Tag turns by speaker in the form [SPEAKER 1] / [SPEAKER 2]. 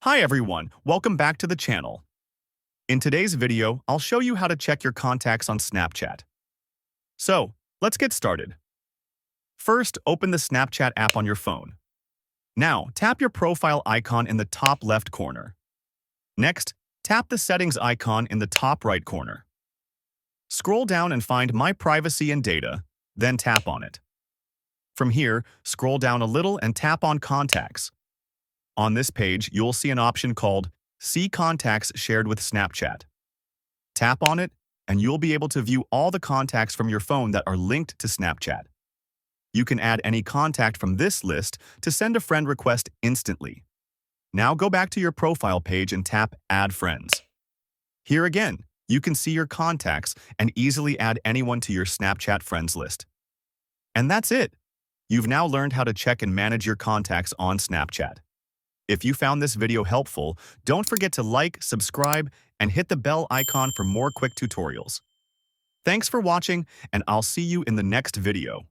[SPEAKER 1] Hi everyone, welcome back to the channel. In today's video, I'll show you how to check your contacts on Snapchat. So, let's get started. First, open the Snapchat app on your phone. Now, tap your profile icon in the top left corner. Next, tap the settings icon in the top right corner. Scroll down and find My Privacy and Data, then tap on it. From here, scroll down a little and tap on Contacts. On this page, you'll see an option called See Contacts Shared with Snapchat. Tap on it, and you'll be able to view all the contacts from your phone that are linked to Snapchat. You can add any contact from this list to send a friend request instantly. Now go back to your profile page and tap Add Friends. Here again, you can see your contacts and easily add anyone to your Snapchat friends list. And that's it. You've now learned how to check and manage your contacts on Snapchat. If you found this video helpful, don't forget to like, subscribe, and hit the bell icon for more quick tutorials. Thanks for watching, and I'll see you in the next video.